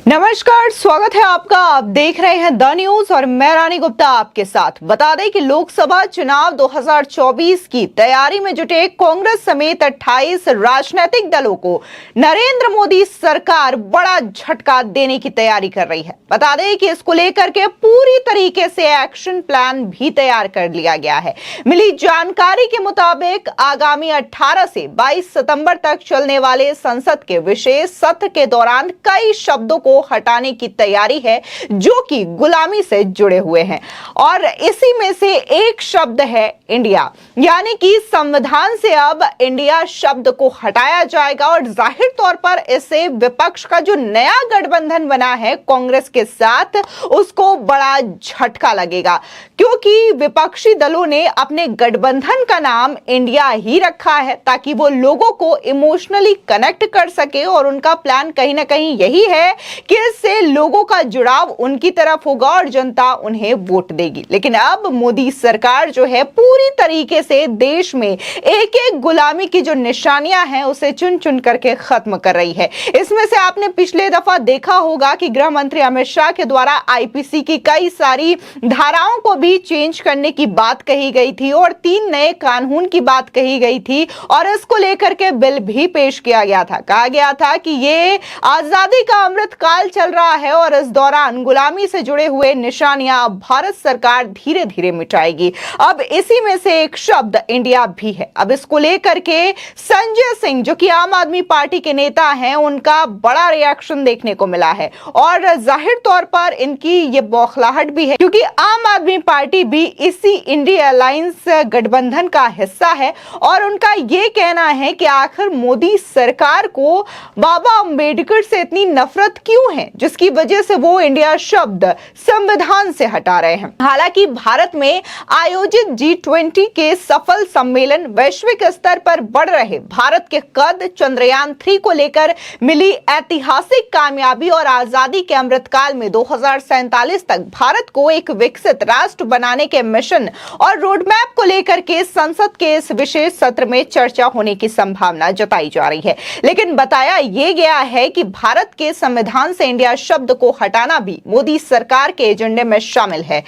नमस्कार, स्वागत है आपका। आप देख रहे हैं द न्यूज और मैं रानी गुप्ता आपके साथ। बता दें कि लोकसभा चुनाव 2024 की तैयारी में जुटे कांग्रेस समेत 28 राजनीतिक दलों को नरेंद्र मोदी सरकार बड़ा झटका देने की तैयारी कर रही है। बता दें कि इसको लेकर के पूरी तरीके से एक्शन प्लान भी तैयार कर लिया गया है। मिली जानकारी के मुताबिक आगामी 18 से 22 सितंबर तक चलने वाले संसद के विशेष सत्र के दौरान कई शब्दों को हटाने की तैयारी है जो कि गुलामी से जुड़े हुए हैं, और इसी में से एक शब्द है इंडिया, यानी कि संविधान से अब इंडिया शब्द को हटाया जाएगा। और जाहिर तौर पर इससे विपक्ष का जो नया गठबंधन बना है कांग्रेस के साथ, उसको बड़ा झटका लगेगा, क्योंकि विपक्षी दलों ने अपने गठबंधन का नाम इंडिया ही रखा है ताकि वो लोगों को इमोशनली कनेक्ट कर सके। और उनका प्लान कहीं ना कहीं यही है कि इससे लोगों का जुड़ाव उनकी तरफ होगा और जनता उन्हें वोट देगी। लेकिन अब मोदी सरकार जो है पूरी तरीके से देश में एक एक गुलामी की जो निशानियां हैं उसे चुन चुन करके खत्म कर रही है। इसमें से आपने पिछले दफा देखा होगा कि गृह मंत्री अमित शाह के द्वारा आईपीसी की कई सारी धाराओं को भी चेंज करने की बात कही गई थी और 3 नए कानून की बात कही गई थी और इसको लेकर के बिल भी पेश किया गया था। कहा गया था कि ये आजादी का अमृत काल चल रहा है और इस दौरान गुलामी से जुड़े हुए निशानियां भारत सरकार धीरे धीरे मिटाएगी। अब इसी में से एक शब्द इंडिया भी है। अब इसको लेकर के संजय सिंह जो कि आम आदमी पार्टी के नेता हैं, उनका बड़ा रिएक्शन देखने को मिला है और जाहिर तौर पर इनकी ये बौखलाहट भी है, क्योंकि आम आदमी पार्टी भी इसी इंडिया अलायंस गठबंधन का हिस्सा है और उनका ये कहना है कि आखिर मोदी सरकार को बाबा अंबेडकर से इतनी नफरत क्यों है जिसकी वजह से वो इंडिया शब्द संविधान से हटा रहे हैं। हालांकि भारत में आयोजित G20 के सफल सम्मेलन, वैश्विक स्तर पर बढ़ रहे भारत के कद, चंद्रयान 3 को लेकर मिली ऐतिहासिक कामयाबी और आजादी के अमृतकाल में 2047 तक भारत को एक विकसित राष्ट्र बनाने के मिशन और रोडमैप को लेकर के संसद के इस विशेष सत्र में चर्चा होने की संभावना जताई जा रही है। लेकिन बताया यह गया है कि भारत के संविधान से इंडिया शब्द को हटाना भी मोदी सरकार के एजेंडे में शामिल है।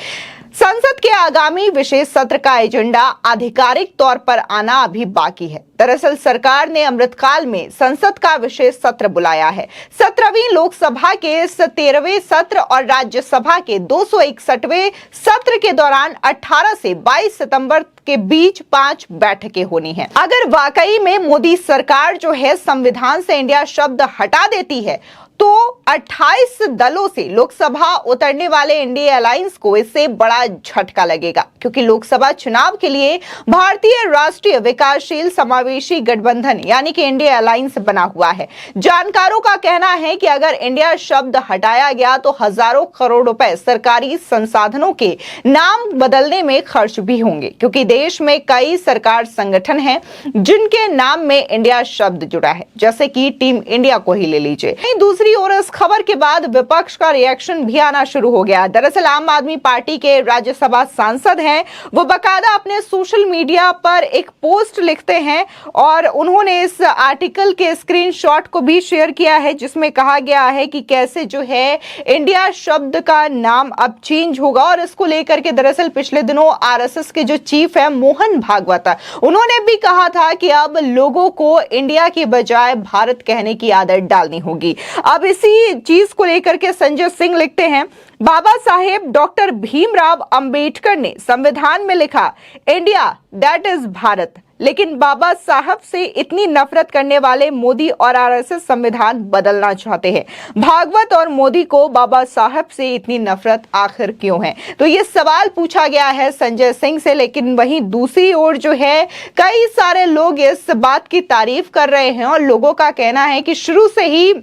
संसद के आगामी विशेष सत्र का एजेंडा आधिकारिक तौर पर आना अभी बाकी है। दरअसल सरकार ने अमृतकाल में संसद का विशेष सत्र बुलाया है। 17वीं लोकसभा के इस 13वें सत्र और राज्यसभा के 261वें सत्र के दौरान 18 से 22 सितंबर के बीच 5 बैठकें होनी हैं। अगर वाकई में मोदी सरकार जो है संविधान से इंडिया शब्द हटा देती है तो 28 दलों से लोकसभा उतरने वाले इंडिया अलायंस को इससे बड़ा झटका लगेगा, क्योंकि लोकसभा चुनाव के लिए भारतीय राष्ट्रीय विकासशील समावेशी गठबंधन यानी कि इंडिया अलायंस बना हुआ है। जानकारों का कहना है कि अगर इंडिया शब्द हटाया गया तो हजारों करोड़ रुपए सरकारी संसाधनों के नाम बदलने में खर्च भी होंगे, क्योंकि देश में कई सरकार संगठन हैं जिनके नाम में इंडिया शब्द जुड़ा है, जैसे कि टीम इंडिया को ही ले लीजिए। दूसरी और इस खबर के बाद विपक्ष का रिएक्शन भी आना शुरू हो गया। दरअसल आम आदमी पार्टी के राज्यसभा सांसद हैं, वो बकायदा अपने सोशल मीडिया पर एक पोस्ट लिखते हैं और उन्होंने इस आर्टिकल के स्क्रीनशॉट को भी शेयर किया है जिसमें कहा गया है कि कैसे जो है इंडिया शब्द का नाम अब चेंज होगा। और इसको लेकर के दरअसल पिछले दिनों आरएसएस के जो चीफ है मोहन भागवत, उन्होंने भी कहा था कि अब लोगों को इंडिया के बजाय भारत कहने की आदत डालनी होगी। अब इसी चीज को लेकर के संजय सिंह लिखते हैं, बाबा साहेब डॉक्टर भीमराव अंबेडकर ने संविधान में लिखा इंडिया दैट इज भारत, लेकिन बाबा साहब से इतनी नफरत करने वाले मोदी और आरएसएस संविधान बदलना चाहते हैं। भागवत और मोदी को बाबा साहब से इतनी नफरत आखिर क्यों है? तो ये सवाल पूछा गया है संजय सिंह से। लेकिन वहीं दूसरी ओर जो है कई सारे लोग इस बात की तारीफ कर रहे हैं और लोगों का कहना है कि शुरू से ही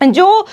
जो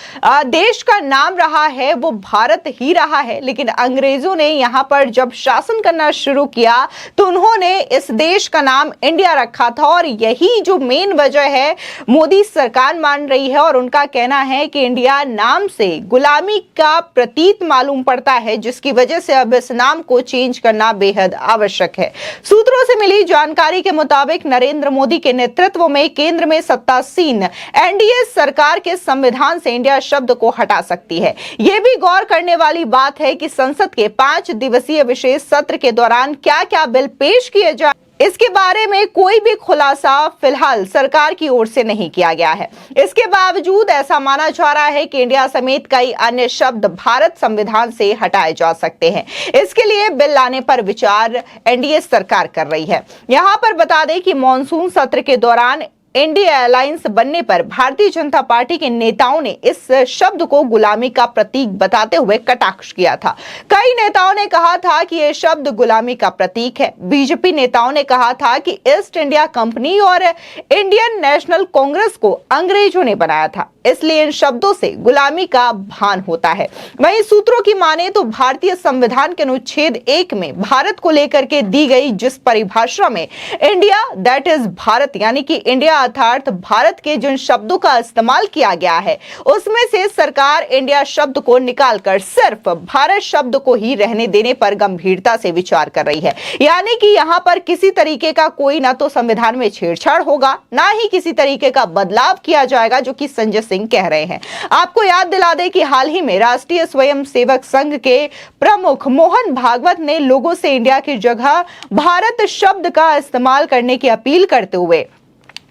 देश का नाम रहा है वो भारत ही रहा है, लेकिन अंग्रेजों ने यहाँ पर जब शासन करना शुरू किया तो उन्होंने इस देश का नाम इंडिया रखा था और यही जो मेन वजह है मोदी सरकार मान रही है। और उनका कहना है कि इंडिया नाम से गुलामी का प्रतीत मालूम पड़ता है, जिसकी वजह से अब इस नाम को चेंज करना बेहद आवश्यक है। सूत्रों से मिली जानकारी के मुताबिक नरेंद्र मोदी के नेतृत्व में केंद्र में सत्तासीन एनडीए सरकार के संविधान संविधान से इंडिया शब्द को हटा सकती है। ये भी गौर करने वाली बात है कि संसद के 5 दिवसीय विशेष सत्र के दौरान क्या क्या बिल पेश किए जाए, इसके बारे में कोई भी खुलासा फिलहाल सरकार की ओर से नहीं किया गया है। इसके बावजूद ऐसा माना जा रहा है कि इंडिया समेत कई अन्य शब्द भारत संविधान से हटाए जा सकते हैं। इसके लिए बिल लाने पर विचार एनडीए सरकार कर रही है। यहां पर बता दें कि मॉनसून सत्र के दौरान इंडिया अलायंस बनने पर भारतीय जनता पार्टी के नेताओं ने इस शब्द को गुलामी का प्रतीक बताते हुए कटाक्ष किया था। कई नेताओं ने कहा था कि यह शब्द गुलामी का प्रतीक है। बीजेपी नेताओं ने कहा था कि ईस्ट इंडिया कंपनी और इंडियन नेशनल कांग्रेस को अंग्रेजों ने बनाया था, इसलिए इन शब्दों से गुलामी का भान होता है। वहीं सूत्रों की माने तो भारतीय संविधान के अनुच्छेद 1 में भारत को लेकर के दी गई जिस परिभाषा में इंडिया दैट इज भारत यानी कि इंडिया अर्थात भारत के जिन शब्दों का इस्तेमाल किया गया है, उसमें से सरकार इंडिया शब्द को निकालकर सिर्फ भारत शब्द को ही रहने देने पर गंभीरता से विचार कर रही है। यानी कि यहां पर किसी तरीके का कोई ना तो संविधान में छेड़छाड़ होगा, ना ही किसी तरीके का बदलाव किया जाएगा, जो कि संजय सिंह कह रहे हैं। आपको याद दिला दें कि हाल ही में राष्ट्रीय स्वयंसेवक संघ के प्रमुख मोहन भागवत ने लोगों से इंडिया की जगह भारत शब्द का इस्तेमाल करने की अपील करते हुए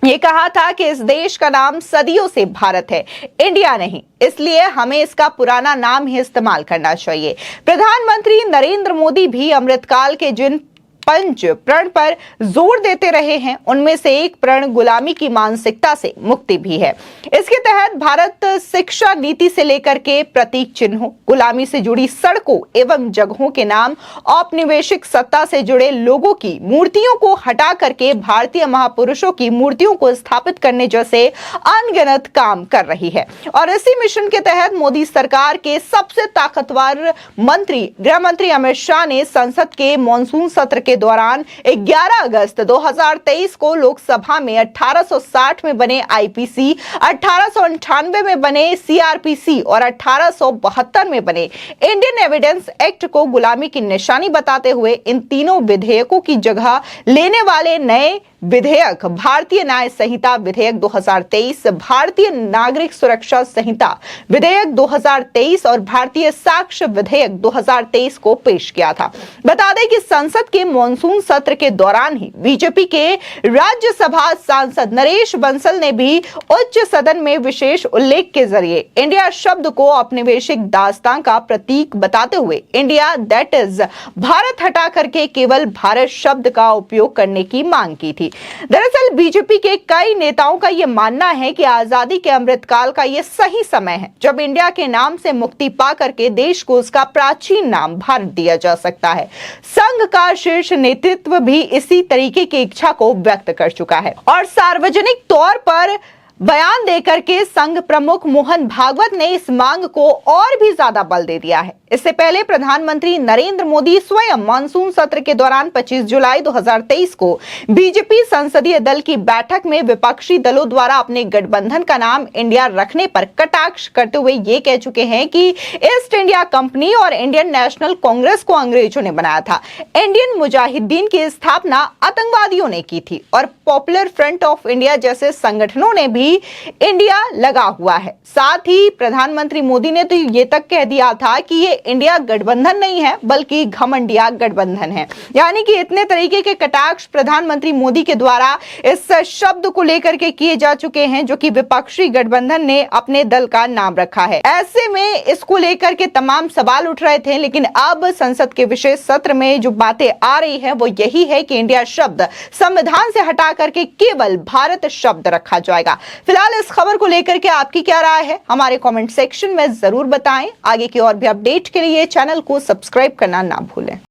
ये कहा था कि इस देश का नाम सदियों से भारत है, इंडिया नहीं, इसलिए हमें इसका पुराना नाम ही इस्तेमाल करना चाहिए। प्रधानमंत्री नरेंद्र मोदी भी अमृतकाल के जिन 5 प्रण पर जोर देते रहे हैं, उनमें से एक प्रण गुलामी की मानसिकता से मुक्ति भी है। इसके तहत भारत शिक्षा नीति से लेकर के प्रतीक चिन्हों, गुलामी से जुड़ी सड़कों एवं जगहों के नाम, औपनिवेशिक सत्ता से जुड़े लोगों की मूर्तियों को हटा करके भारतीय महापुरुषों की मूर्तियों को स्थापित करने जैसे अनगिनत काम कर रही है। और इसी मिशन के तहत मोदी सरकार के सबसे ताकतवर मंत्री गृह मंत्री अमित शाह ने संसद के मॉनसून सत्र के दौरान 11 अगस्त 2023 को लोकसभा में 1860 में बने आईपीसी, 1898 में बने सीआरपीसी और 1872 में बने इंडियन एविडेंस एक्ट को गुलामी की निशानी बताते हुए इन तीनों विधेयकों की जगह लेने वाले नए विधेयक भारतीय न्याय संहिता विधेयक 2023, भारतीय नागरिक सुरक्षा संहिता विधेयक 2023 और भारतीय साक्ष्य विधेयक 2023 को पेश किया था। बता दें कि संसद के मॉनसून सत्र के दौरान ही बीजेपी के राज्यसभा सांसद नरेश बंसल ने भी उच्च सदन में विशेष उल्लेख के जरिए इंडिया शब्द को औपनिवेशिक दास्तां का प्रतीक बताते हुए इंडिया दैट इज भारत हटा करके केवल भारत शब्द का उपयोग करने की मांग की थी। दरअसल बीजेपी के कई नेताओं का यह मानना है कि आजादी के अमृतकाल का यह सही समय है जब इंडिया के नाम से मुक्ति पा करके देश को उसका प्राचीन नाम भारत दिया जा सकता है। संघ का शीर्ष नेतृत्व भी इसी तरीके की इच्छा को व्यक्त कर चुका है और सार्वजनिक तौर पर बयान देकर के संघ प्रमुख मोहन भागवत ने इस मांग को और भी ज्यादा बल दे दिया है। इससे पहले प्रधानमंत्री नरेंद्र मोदी स्वयं मानसून सत्र के दौरान 25 जुलाई 2023 को बीजेपी संसदीय दल की बैठक में विपक्षी दलों द्वारा अपने गठबंधन का नाम इंडिया रखने पर कटाक्ष करते हुए ये कह चुके हैं कि ईस्ट इंडिया कंपनी और इंडियन नेशनल कांग्रेस को अंग्रेजों ने बनाया था। इंडियन मुजाहिदीन की स्थापना आतंकवादियों ने की थी और पॉपुलर फ्रंट ऑफ इंडिया जैसे संगठनों ने भी इंडिया लगा हुआ है। साथ ही प्रधानमंत्री मोदी ने तो ये तक कह दिया था कि ये इंडिया गठबंधन नहीं है बल्कि घमंडिया गठबंधन है। यानी कि इतने तरीके के कटाक्ष प्रधानमंत्री मोदी के द्वारा इस शब्द को लेकर के किए जा चुके हैं जो कि विपक्षी गठबंधन ने अपने दल का नाम रखा है। ऐसे में इसको लेकर के तमाम सवाल उठ रहे थे, लेकिन अब संसद के विशेष सत्र में जो बातें आ रही है वो यही है कि इंडिया शब्द संविधान से हटा करके केवल भारत शब्द रखा जाएगा। फिलहाल इस खबर को लेकर के आपकी क्या राय है हमारे कमेंट सेक्शन में जरूर बताएं। आगे की और भी अपडेट के लिए चैनल को सब्सक्राइब करना ना भूलें।